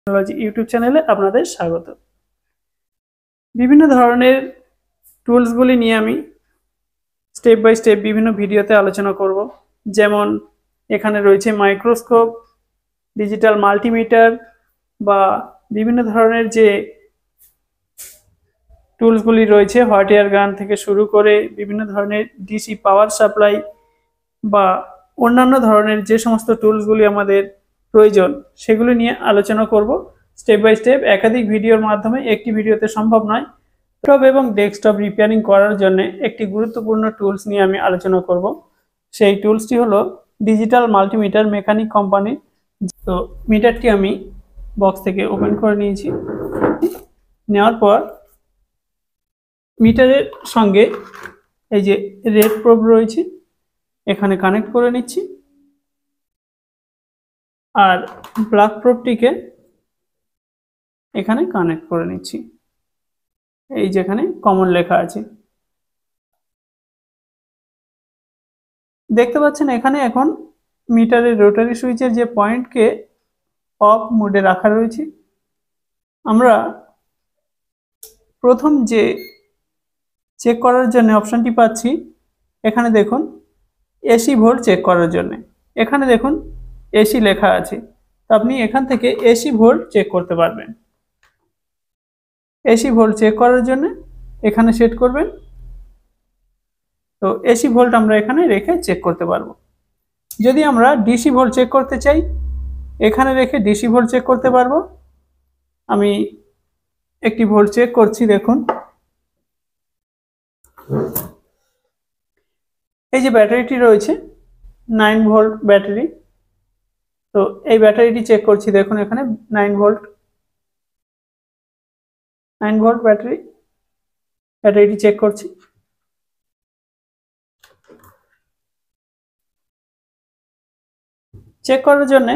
Technology YouTube চ্যানেলে আপনাদের স্বাগত। বিভিন্ন ধরনের টুলসগুলি নিয়ে আমি স্টেপ বাই স্টেপ বিভিন্ন ভিডিওতে আলোচনা করব। যেমন এখানে রয়েছে মাইক্রোস্কোপ, ডিজিটাল মাল্টিমিটার বা বিভিন্ন ধরনের যে টুলসগুলি রয়েছে, হট এয়ার গান থেকে শুরু করে বিভিন্ন ধরনের ডিসি পাওয়ার সাপ্লাই বা অন্যান্য ধরনের যে সমস্ত টুলসগুলি আমাদের প্রয়োজন সেগুলি নিয়ে আলোচনা করব স্টেপ বাই স্টেপ। একাধিক ভিডিওর মাধ্যমে একটি ভিডিওতে সম্ভব নয়। ল্যাপটপ এবং ডেস্কটপ রিপেয়ারিং করার জন্য একটি গুরুত্বপূর্ণ টুলস নিয়ে আমি আলোচনা করব। সেই টুলসটি হলো ডিজিটাল মাল্টিমিটার মেকানিক কোম্পানি। তো মিটারটি আমি বক্স থেকে ওপেন করে নিয়েছি। নেওয়ার পর মিটারের সঙ্গে এই যে রেড প্রোব রয়েছে এখানে কানেক্ট করে নিচ্ছি, আর ব্ল্যাক প্রোবটিকে এখানে কানেক্ট করে নিচ্ছি। এই যেখানে কমন লেখা আছে দেখতে পাচ্ছেন, এখানে এখন মিটারের রোটারি সুইচের যে পয়েন্টকে অফ মোডে রাখা রয়েছে। আমরা প্রথম যে চেক করার জন্য অপশনটি পাচ্ছি, এখানে দেখুন এসি ভোল্ট চেক করার জন্য এখানে দেখুন এসি লেখা আছে। তো আপনি এখান থেকে এসি ভোল্ট চেক করতে পারবেন। এসি ভোল্ট চেক করার জন্য এখানে সেট করবেন। তো এসি ভোল্ট আমরা এখানে রেখে চেক করতে পারবো। যদি আমরা ডিসি ভোল্ট চেক করতে চাই, এখানে রেখে ডিসি ভোল্ট চেক করতে পারবো। আমি একটি ভোল্ট চেক করছি, দেখুন এই যে ব্যাটারিটি রয়েছে 9 ভোল্ট ব্যাটারি। তো এই ব্যাটারিটি চেক করছি, দেখুন এখানে 9 ভোল্ট ব্যাটারিটি চেক করছি। চেক করার জন্য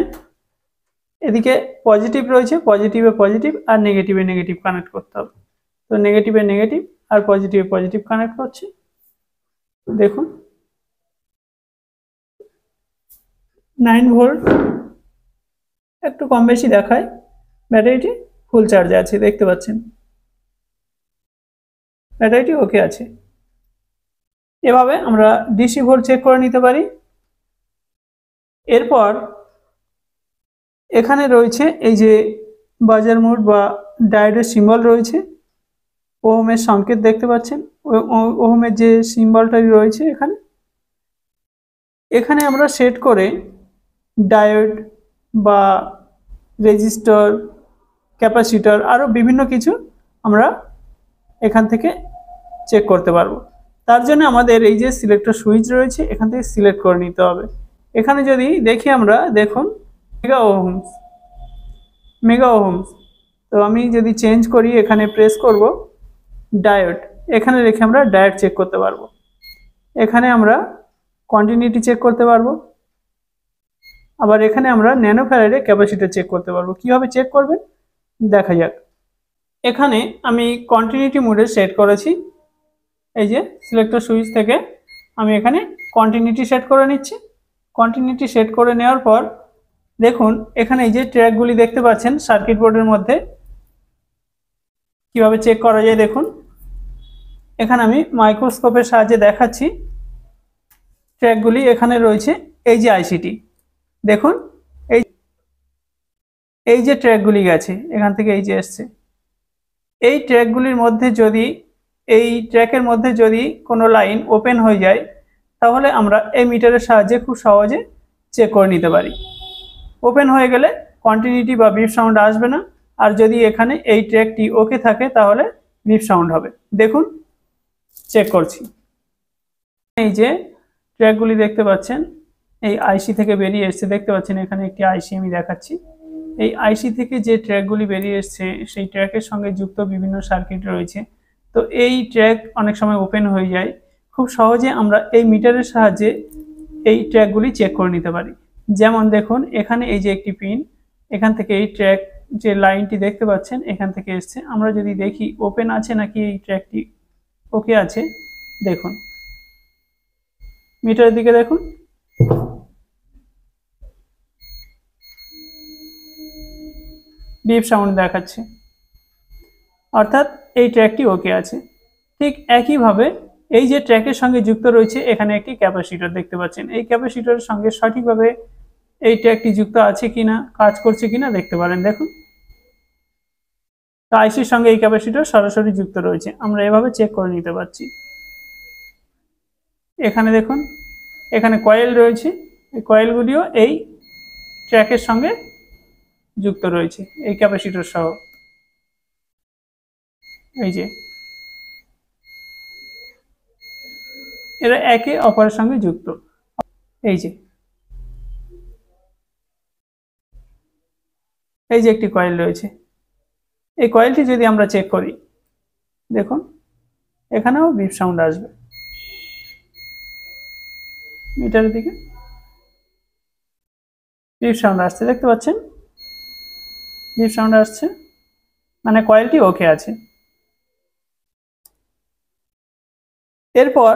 এদিকে পজিটিভ রয়েছে, পজিটিভে পজিটিভ আর নেগেটিভে নেগেটিভ কানেক্ট করতে হবে। তো নেগেটিভে নেগেটিভ আর পজিটিভে পজিটিভ কানেক্ট করছি। দেখুন 9 ভোল্ট একটু কম বেশি দেখায়, ব্যাটারিটি ফুল চার্জে আছে, দেখতে পাচ্ছেন ব্যাটারিটি ওকে আছে। এভাবে আমরা ডিসি ভোল্ট চেক করে নিতে পারি। এরপর এখানে রয়েছে এই যে বাজার মোড বা ডায়োডের সিম্বল রয়েছে, ওহমের সংকেত দেখতে পাচ্ছেন, ওহমের যে সিম্বলটা রয়েছে এখানে এখানে আমরা সেট করে ডায়োড বা রেজিস্টর, ক্যাপাসিটর আরও বিভিন্ন কিছু আমরা এখান থেকে চেক করতে পারবো। তার জন্য আমাদের এই যে সিলেক্টর সুইচ রয়েছে এখান থেকে সিলেক্ট করে নিতে হবে। এখানে যদি দেখি আমরা, দেখুন মেগা ওহমস। তো আমি যদি চেঞ্জ করি, এখানে প্রেস করব ডায়োড, এখানে রেখে আমরা ডায়োড চেক করতে পারবো। এখানে আমরা কন্টিনিউটি চেক করতে পারবো। আবার এখানে আমরা ন্যানো ফ্যারাডে ক্যাপাসিটর চেক করতে পারবো। কিভাবে চেক করবেন দেখা যাক। এখানে আমি কন্টিনিউটি মোডে সেট করেছি। এই যে সিলেক্টর সুইচ থেকে আমি এখানে কন্টিনিউটি সেট করে নিচ্ছি। কন্টিনিউটি সেট করে নেওয়ার পর দেখুন এখানে এই যে ট্র্যাকগুলি দেখতে পাচ্ছেন সার্কিট বোর্ডের মধ্যে, কিভাবে চেক করা যায় দেখুন। এখানে আমি মাইক্রোস্কোপের সাহায্যে দেখাচ্ছি। ট্র্যাকগুলি এখানে রয়েছে, এই যে আইসিটি দেখুন, এই যে ট্র্যাকগুলি গেছে এখান থেকে এই যে এসছে, এই ট্র্যাকগুলির মধ্যে যদি এই ট্র্যাকের মধ্যে যদি কোনো লাইন ওপেন হয়ে যায় তাহলে আমরা এই মিটারের সাহায্যে খুব সহজে চেক করে নিতে পারি। ওপেন হয়ে গেলে কন্টিনিউটি বা বিপ সাউন্ড আসবে না, আর যদি এখানে এই ট্র্যাকটি ওকে থাকে তাহলে বিপ সাউন্ড হবে। দেখুন চেক করছি, এই যে ট্র্যাকগুলি দেখতে পাচ্ছেন এই আইসি থেকে বেরিয়ে এসছে, দেখতে পাচ্ছেন এখানে একটি আইসি আমি দেখাচ্ছি। এই আইসি থেকে যে ট্র্যাকগুলি বেরিয়ে এসছে সেই ট্র্যাকের সঙ্গে যুক্ত বিভিন্ন সার্কিট রয়েছে। তো এই ট্র্যাক অনেক সময় ওপেন হয়ে যায়। খুব সহজে আমরা এই মিটারের সাহায্যে এই ট্র্যাকগুলি চেক করে নিতে পারি। যেমন দেখুন এখানে এই যে একটি পিন, এখান থেকে এই ট্র্যাক যে লাইনটি দেখতে পাচ্ছেন এখান থেকে এসছে। আমরা যদি দেখি ওপেন আছে নাকি এই ট্র্যাকটি ওকে আছে, দেখুন মিটারের দিকে দেখুন, বিপ সাউন্ড দেখাচ্ছে, অর্থাৎ এই ট্র্যাকটি ওকে আছে। ঠিক একইভাবে এই যে ট্র্যাকের সঙ্গে যুক্ত রয়েছে এখানে একটি ক্যাপাসিটর দেখতে পাচ্ছেন, এই ক্যাপাসিটরের সঙ্গে সঠিকভাবে এই ট্র্যাকটি যুক্ত আছে কিনা, কাজ করছে কিনা দেখতে পারেন। দেখুন আইসির সঙ্গে এই ক্যাপাসিটর সরাসরি যুক্ত রয়েছে, আমরা এভাবে চেক করে নিতে পারছি। এখানে দেখুন এখানে কয়েল রয়েছে, এই কয়েলগুলিও এই ট্র্যাকের সঙ্গে যুক্ত রয়েছে এই ক্যাপাসিটর সহ। এই যে এরা একে অপরের সঙ্গে যুক্ত। এই যে একটি কয়েল রয়েছে, এই কয়েলটি যদি আমরা চেক করি দেখুন এখানেও বিপ সাউন্ড আসবে, মিটারের দিকে বিপ সাউন্ড আসছে, দেখতে পাচ্ছেন বিপ সাউন্ড আসছে, মানে কয়েলটি ওকে আছে। এরপর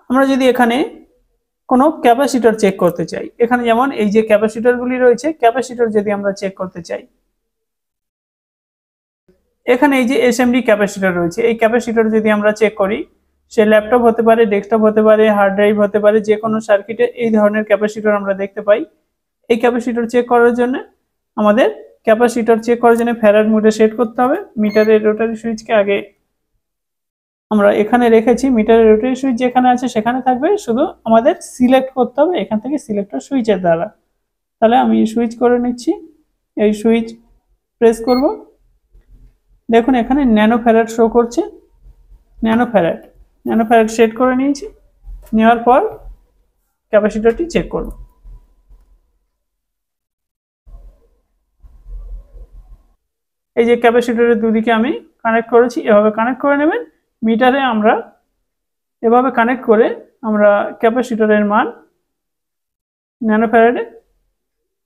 আমরা যদি এখানে কোনো ক্যাপাসিটর চেক করতে চাই, এখানে যেমন এই যে ক্যাপাসিটরগুলি রয়েছে, ক্যাপাসিটর যদি আমরা চেক করতে চাই, এখানে এই যে এসএমডি ক্যাপাসিটর রয়েছে, এই ক্যাপাসিটর যদি আমরা চেক করি, সে ল্যাপটপ হতে পারে, ডেস্কটপ হতে পারে, হার্ড ড্রাইভ হতে পারে, যে কোনো সার্কিটে এই ধরনের ক্যাপাসিটর আমরা দেখতে পাই। এই ক্যাপাসিটর চেক করার জন্য আমাদের ক্যাপাসিটর চেক করার জন্য ফ্যারাড মোডে সেট করতে হবে। মিটারের রোটারি সুইচকে আগে আমরা এখানে রেখেছি, মিটারের রোটারি সুইচ যেখানে আছে সেখানে থাকবে, শুধু আমাদের সিলেক্ট করতে হবে এখান থেকে সিলেক্টর সুইচের দ্বারা। তাহলে আমি সুইচ করে নিচ্ছি, এই সুইচ প্রেস করব, দেখুন এখানে ন্যানো ফ্যারাড শো করছে, ন্যানো ফ্যারাড সেট করে নিয়েছি। নেওয়ার পর ক্যাপাসিটরটি চেক করব। এই যে ক্যাপাসিটরের দুদিকে আমি কানেক্ট করেছি, এভাবে কানেক্ট করে নেবেন। মিটারে আমরা এভাবে কানেক্ট করে আমরা ক্যাপাসিটরের মান ন্যানো ফ্যারাডে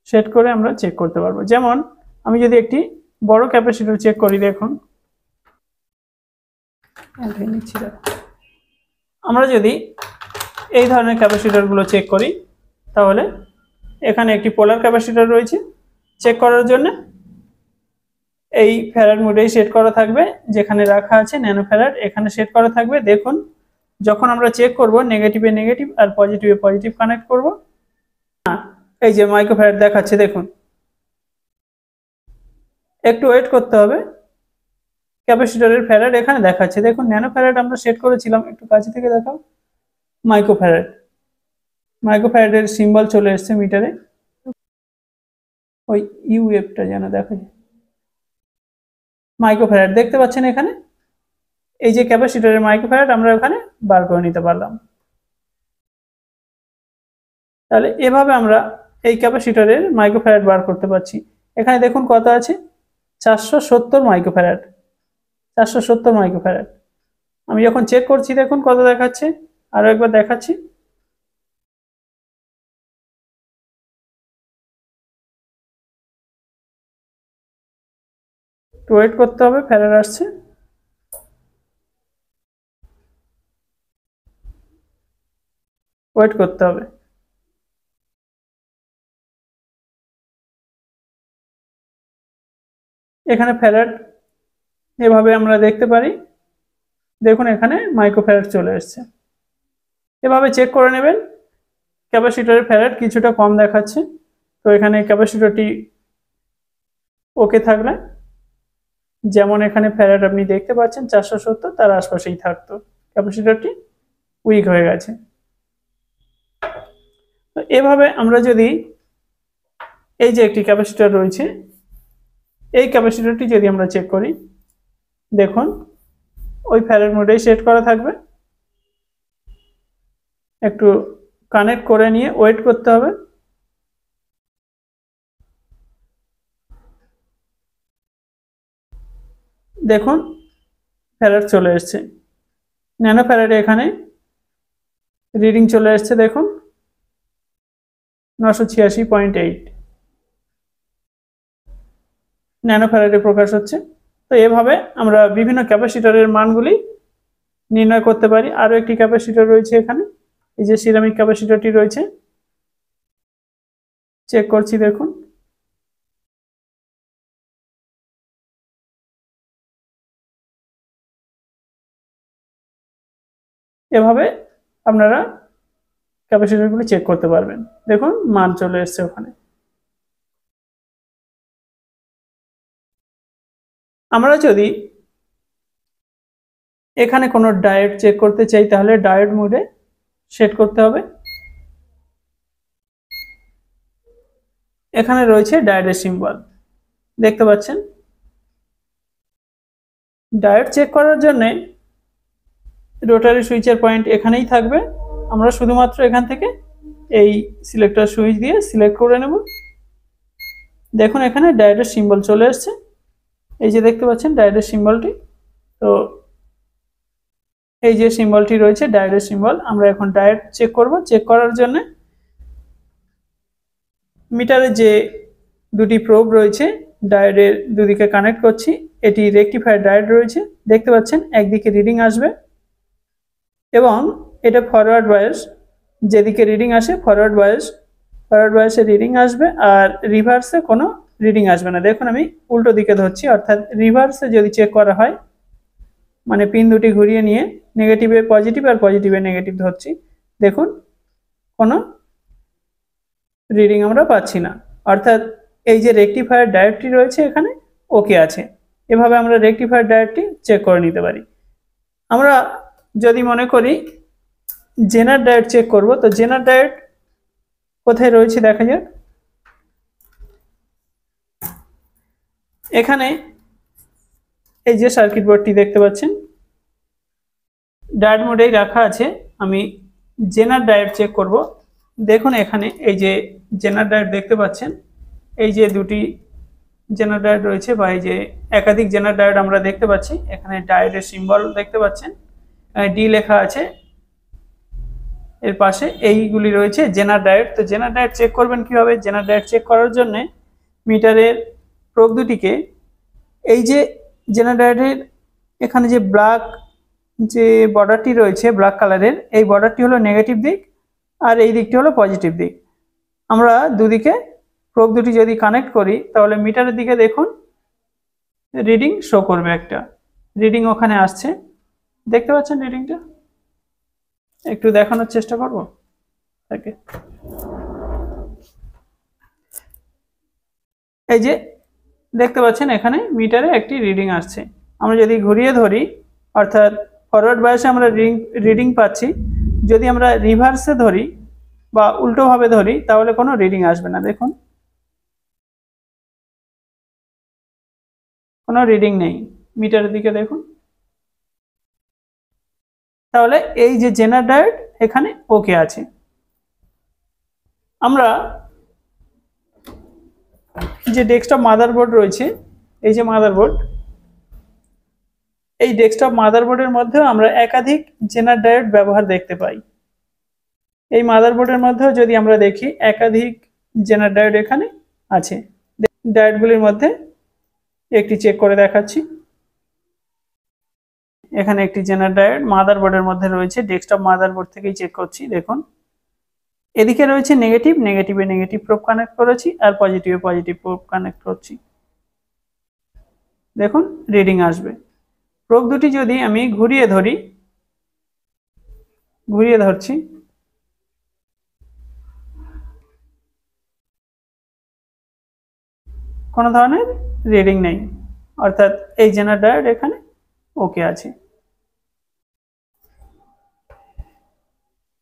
সেট করে আমরা চেক করতে পারবো। যেমন আমি যদি একটি বড় ক্যাপাসিটর চেক করি, দেখুন আমরা যদি এই ধরনের ক্যাপাসিটরগুলো চেক করি, তাহলে এখানে একটি পোলার ক্যাপাসিটর রয়েছে, চেক করার জন্য এই ফ্যারাড মোডেই সেট করা থাকবে, যেখানে রাখা আছে ন্যানো ফ্যারাড এখানে সেট করা থাকবে। দেখুন যখন আমরা চেক করব, নেগেটিভে নেগেটিভ আর পজিটিভে পজিটিভ কানেক্ট করব, এই যে মাইক্রো ফ্যারাড দেখাচ্ছে, দেখুন একটু ওয়েট করতে হবে, ক্যাপাসিটরের ফ্যারাড এখানে দেখাচ্ছে, দেখুন ন্যানো ফ্যারাড আমরা সেট করেছিলাম, একটু কাছে থেকে দেখাও, মাইক্রো ফ্যারাডের সিম্বল চলে এসছে মিটারে, ওই ইউএফটা যেন দেখা যায়, মাইক্রো ফ্যারাড দেখতে পাচ্ছেন এখানে, এই যে ক্যাপাসিটরের মাইক্রো ফ্যারাড আমরা ওখানে বার করে নিতে পারলাম। তাহলে এভাবে আমরা এই ক্যাপাসিটরের মাইক্রো ফ্যারাড বার করতে পারছি। এখানে দেখুন কত আছে, 470 মাইক্রো ফ্যারাড, 470 মাইক্রো ফ্যারাড। আমি যখন চেক করছি দেখুন কত দেখাচ্ছে, আরো একবার দেখাচ্ছি, ওয়েট করতে হবে, ফ্যারাড আসছে, ওয়েট করতে হবে। এখানে ফ্যারাড এভাবে আমরা দেখতে পারি, দেখুন এখানে মাইক্রো ফ্যারাড চলে এসছে। এভাবে চেক করে নেবেন। ক্যাপাসিটরের ফ্যারাড কিছুটা কম দেখাচ্ছে, তো এখানে ক্যাপাসিটরটি ওকে থাকলে, যেমন এখানে ফ্যারাড আপনি দেখতে পাচ্ছেন 470, তার আশপাশেই থাকতো, ক্যাপাসিটরটি উইক হয়ে গেছে। তো এভাবে আমরা যদি এই যে একটি ক্যাপাসিটর রয়েছে, এই ক্যাপাসিটরটি যদি আমরা চেক করি, দেখুন ওই ফ্যারাড মোডেই সেট করা থাকবে, একটু কানেক্ট করে নিয়ে ওয়েট করতে হবে। দেখুন ফ্যারাড চলে এসছে, ন্যানো ফ্যারাডে এখানে রিডিং চলে এসছে, দেখুন 986.8 ন্যানো ফ্যারাডে প্রকাশ হচ্ছে। তো এভাবে আমরা বিভিন্ন ক্যাপাসিটরের মানগুলি নির্ণয় করতে পারি। আরও একটি ক্যাপাসিটর রয়েছে এখানে, এই যে সিরামিক ক্যাপাসিটরটি রয়েছে, চেক করছি, দেখুন এভাবে আপনারা ক্যাপাসিটরগুলি চেক করতে পারবেন। দেখুন মান চলে এসছে ওখানে। আমরা যদি এখানে কোনো ডায়োড চেক করতে চাই তাহলে ডায়োড মোডে সেট করতে হবে। এখানে রয়েছে ডায়োডের সিম্বল, দেখতে পাচ্ছেন। ডায়োড চেক করার জন্য রোটারি সুইচের পয়েন্ট এখানেই থাকবে। আমরা শুধুমাত্র এখান থেকে এই সিলেক্টর সুইচ দিয়ে সিলেক্ট করে নেব। দেখুন এখানে ডায়োডের সিম্বল চলে এসছে, এই যে দেখতে পাচ্ছেন ডায়োডের সিম্বলটি। তো এই যে সিম্বলটি রয়েছে ডায়োডের সিম্বল, আমরা এখন ডায়োড চেক করব। চেক করার জন্য মিটারে যে দুটি প্রোব রয়েছে ডায়োডের দুদিকে কানেক্ট করছি। এটি রেকটিফায়ার ডায়োড রয়েছে, দেখতে পাচ্ছেন একদিকে রিডিং আসবে এবং এটা ফরওয়ার্ড বায়াস, যেদিকে রিডিং আসে ফরওয়ার্ড বায়াসে রিডিং আসবে আর রিভার্সে কোনো রিডিং আসবে না। দেখুন আমি উল্টো দিকে ধরছি, অর্থাৎ রিভার্সে যদি চেক করা হয় মানে পিন দুটি ঘুরিয়ে নিয়ে নেগেটিভে পজিটিভ আর পজিটিভে নেগেটিভ ধরছি, দেখুন কোনো রিডিং আমরা পাচ্ছি না। অর্থাৎ এই যে রেকটিফায়ার ডায়োডটি রয়েছে এখানে ওকে আছে। এভাবে আমরা রেকটিফায়ার ডায়োডটি চেক করে নিতে পারি। আমরা যদি মনে করি জেনার ডায়োড চেক করব, তো জেনার ডায়োড কোথায় রয়েছে দেখা যাক। এখানে এই যে সার্কিট বোর্ডটি দেখতে পাচ্ছেন ডায়োড মোডেই রাখা আছে। আমি জেনার ডায়োড চেক করব। দেখুন এখানে এই যে জেনার ডায়োড দেখতে পাচ্ছেন, এই যে দুটি জেনার ডায়োড রয়েছে বা এই যে একাধিক জেনার ডায়োড আমরা দেখতে পাচ্ছি। এখানে ডায়োডের সিম্বল দেখতে পাচ্ছেন, ডি লেখা আছে এর পাশে, এইগুলি রয়েছে জেনার ডায়োড। তো জেনার ডায়োড চেক করবেন কিভাবে? জেনার ডায়োড চেক করার জন্য মিটারের প্রোব দুটিকে এই যে জেনার ডায়োডের এখানে যে ব্ল্যাক যে বর্ডারটি রয়েছে ব্ল্যাক কালারের, এই বর্ডারটি হলো নেগেটিভ দিক আর এই দিকটি হলো পজিটিভ দিক। আমরা দুদিকে প্রোব দুটি যদি কানেক্ট করি তাহলে মিটারের দিকে দেখুন রিডিং শো করবে, একটা রিডিং ওখানে আসছে, দেখতে পাচ্ছেন রিডিংটা। একটু দেখানোর চেষ্টা করব তাকে। এই যে দেখতে পাচ্ছেন এখানে মিটারে একটি রিডিং আসছে। আমরা যদি ঘুরিয়ে ধরি অর্থাৎ ফরওয়ার্ড বায়াসে আমরা রিডিং পাচ্ছি, যদি আমরা রিভার্সে ধরি বা উল্টোভাবে ধরি তাহলে কোনো রিডিং আসবে না। দেখুন কোনো রিডিং নেই, মিটারের দিকে দেখুন। তাহলে এই যে জেনার ডায়োড এখানে ওকে আছে। আমরা যে ডেস্কটপ মাদারবোর্ড রয়েছে, এই যে মাদারবোর্ড, এই ডেস্কটপ মাদারবোর্ডের মধ্যেও আমরা একাধিক জেনার ডায়োড ব্যবহার দেখতে পাই। এই মাদারবোর্ডের মধ্যেও যদি আমরা দেখি একাধিক জেনার ডায়োড এখানে আছে। ডায়োডগুলির মধ্যে একটি চেক করে দেখাচ্ছি। এখানে একটি জেনার ডায়োড মাদারবোর্ডের মধ্যে রয়েছে, ডেস্কটপ মাদারবোর্ড থেকেই চেক করছি। দেখুন এদিকে রয়েছে নেগেটিভ, নেগেটিভে নেগেটিভ প্রোব কানেক্ট করেছি আর পজিটিভে পজিটিভ প্রোব কানেক্ট করছি। দেখুন রিডিং আসবে। প্রোব দুটি যদি আমি ঘুরিয়ে ধরছি, কোনো ধরনের রিডিং নেই, অর্থাৎ এই জেনার ডায়োড এখানে ওকে আছে।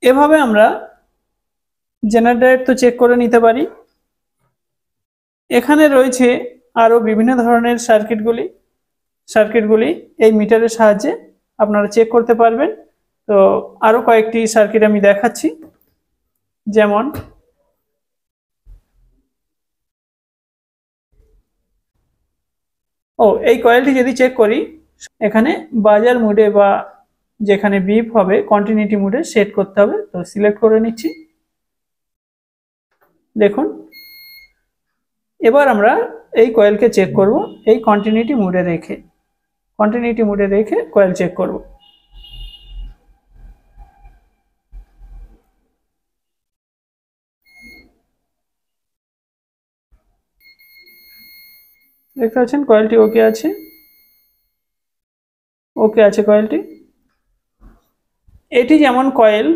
এভাবে আমরা জেনার ডায়োড তো চেক করে নিতে পারি। এখানে রয়েছে আরো বিভিন্ন ধরনের সার্কিটগুলি এই মিটারের সাহায্যে আপনারা চেক করতে পারবেন। তো আরো কয়েকটি সার্কিট আমি দেখাচ্ছি। যেমন এই কয়েলটি যদি চেক করি, এখানে বাজার মোডে বা যেখানে বিপ হবে কন্টিনিউটি মোডে সেট করতে হবে। তো সিলেক্ট করে নিচ্ছি। দেখুন এবার আমরা এই কয়েলকে চেক করব এই কন্টিনিউটি মোডে রেখে, কয়েল চেক করব। দেখতে পাচ্ছেন কয়েলটি ওকে আছে, কয়েলটি। এটি যেমন কয়েল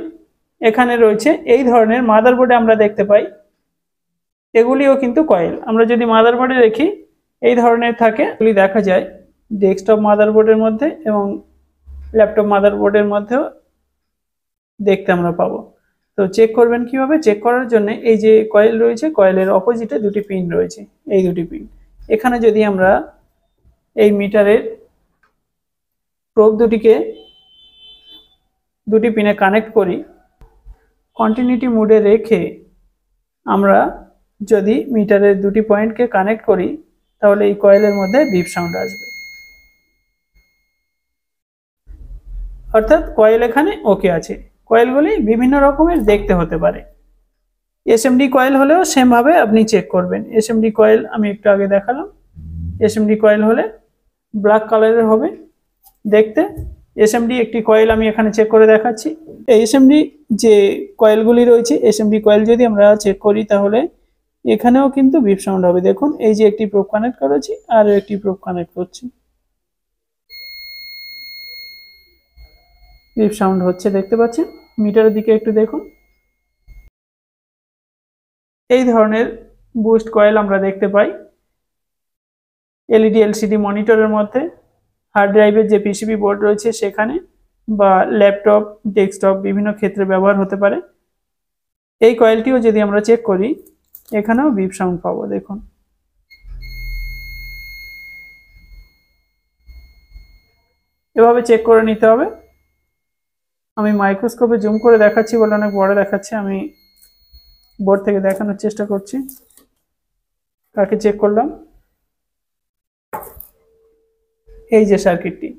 এখানে রয়েছে, এই ধরনের মাদারবোর্ডে আমরা দেখতে পাই এগুলিও কিন্তু কয়েল। আমরা যদি মাদারবোর্ডে দেখি এই ধরনের থাকে, এগুলি দেখা যায় ডেস্কটপ মাদারবোর্ডের মধ্যে এবং ল্যাপটপ মাদারবোর্ডের মধ্যেও দেখতে আমরা পাবো। তো চেক করবেন কিভাবে? চেক করার জন্য এই যে কয়েল রয়েছে, কয়েলের অপোজিটে দুটি পিন রয়েছে, এই দুটি পিন। এখানে যদি আমরা এই মিটারের প্রোব দুটিকে দুটি পিনে কানেক্ট করি, কন্টিনিউটি মোডে রেখে আমরা যদি মিটারের দুটি পয়েন্টকে কানেক্ট করি তাহলে এই কয়েলের মধ্যে বিপ সাউন্ড আসবে, অর্থাৎ কয়েল এখানে ওকে আছে। কয়েলগুলি বিভিন্ন রকমের দেখতে হতে পারে। এসএমডি কয়েল হলেও সেমভাবে আপনি চেক করবেন। এসএমডি কয়েল আমি একটু আগে দেখালাম, এসএমডি কয়েল হলে ব্ল্যাক কালারের হবে দেখতে। এসএমডি একটি কয়েল আমি এখানে চেক করে দেখাচ্ছি। এই এসএমডি যে কয়েলগুলি রয়েছে, এসএমডি কয়েল যদি আমরা চেক করি তাহলে এখানেও কিন্তু বিপ সাউন্ড হবে। দেখুন এই যে একটি প্রোব কানেক্ট করেছি আর একটি প্রোব কানেক্ট করছি, বিপ সাউন্ড হচ্ছে দেখতে পাচ্ছেন। মিটারের দিকে একটু দেখুন, এই ধরনের বুস্ট কয়েল আমরা দেখতে পাই এলইডি এলসিডি মনিটরের মধ্যে, হার্ড ড্রাইভের যে পিসিবি বোর্ড রয়েছে সেখানে, বা ল্যাপটপ ডেস্কটপ বিভিন্ন ক্ষেত্রে ব্যবহার হতে পারে। এই কয়েলটিও যদি আমরা চেক করি এখানেও বিপ সাউন্ড পাবো। দেখুন এভাবে চেক করে নিতে হবে। আমি মাইক্রোস্কোপে জুম করে দেখাচ্ছি বলে অনেক বড় দেখাচ্ছে, আমি বোর্ড থেকে দেখানোর চেষ্টা করছি। কাকে চেক করলাম, এই যে সার্কিটটি,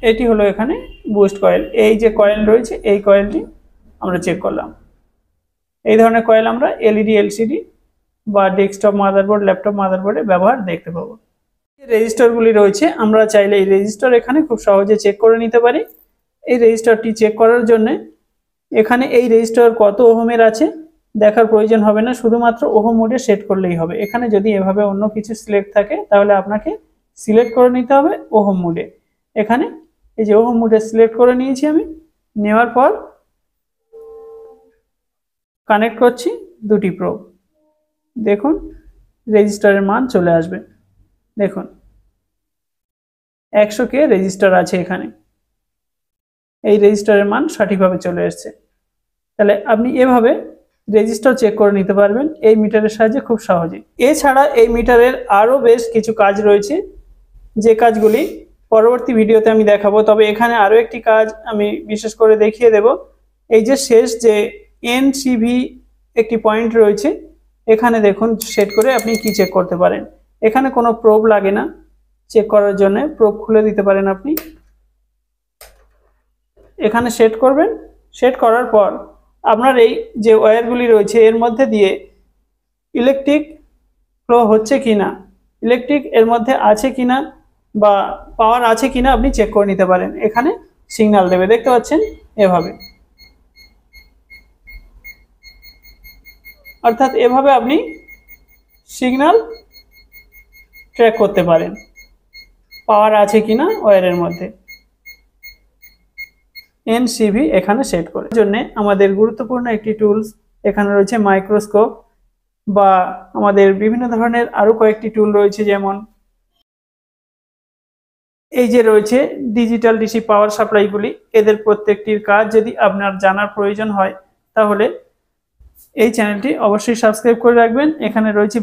এটি হলো এখানে বুস্ট কয়েল। এই যে কয়েল রয়েছে এই কয়েলটি আমরা চেক করলাম। এই ধরনের কয়েল আমরা এলইডি এলসিডি বা ডেস্কটপ মাদারবোর্ড ল্যাপটপ মাদারবোর্ডে ব্যবহার দেখতে পাবো। রেজিস্টারগুলি রয়েছে, আমরা চাইলে এই রেজিস্টার এখানে খুব সহজে চেক করে নিতে পারি। এই রেজিস্টারটি চেক করার জন্য এখানে এই রেজিস্টার কত ওহমের আছে দেখার প্রয়োজন হবে না, শুধুমাত্র ওহম মোডে সেট করলেই হবে। এখানে যদি এভাবে অন্য কিছু সিলেক্ট থাকে তাহলে আপনাকে সিলেক্ট করে নিতে হবে ওহম মোডে। এখানে এই যে ওহম মোডে সিলেক্ট করে নিয়েছি আমি, নেওয়ার পর কানেক্ট করছি দুটি প্রোব। দেখুন রেজিস্টারের মান চলে আসবে, দেখুন 100K রেজিস্টার আছে এখানে, এই রেজিস্টারের মান সঠিকভাবে চলে এসছে। তাহলে আপনি এভাবে রেজিস্টার চেক করে নিতে পারবেন এই মিটারের সাহায্যে খুব সহজেই। এছাড়া এই মিটারের আরও বেশ কিছু কাজ রয়েছে, যে কাজগুলি পরবর্তী ভিডিওতে আমি দেখাবো। তবে এখানে আরও একটি কাজ আমি বিশেষ করে দেখিয়ে দেব। এই যে শেষ যে এনসিভি একটি পয়েন্ট রয়েছে, এখানে দেখুন সেট করে আপনি কি চেক করতে পারেন। এখানে কোনো প্রোব লাগে না চেক করার জন্য, প্রোব খুলে দিতে পারেন আপনি। এখানে সেট করবেন, সেট করার পর আপনার এই যে ওয়্যারগুলি রয়েছে এর মধ্যে দিয়ে ইলেকট্রিক ফ্লো হচ্ছে কিনা, ইলেকট্রিক এর মধ্যে আছে কিনা বা পাওয়ার আছে কিনা আপনি চেক করে নিতে পারেন। এখানে সিগন্যাল দেবে, দেখতে পাচ্ছেন এভাবে, অর্থাৎ এভাবে আপনি সিগন্যাল ট্র্যাক করতে পারেন পাওয়ার আছে কিনা ওয়্যারের মধ্যে। এনসিভি এখানে সেট করার জন্য আমাদের গুরুত্বপূর্ণ একটি টুলস এখানে রয়েছে মাইক্রোস্কোপ, বা আমাদের বিভিন্ন ধরনের আরো কয়েকটি টুল রয়েছে, যেমন এই যে রয়েছে ডিজিটাল ডিসি পাওয়ার সাপ্লাইগুলি। এদের প্রত্যেকটির কাজ যদি আপনার জানার প্রয়োজন হয় তাহলে এই চ্যানেলটি অবশ্যই সাবস্ক্রাইব করে রাখবেন। এখানে রয়েছে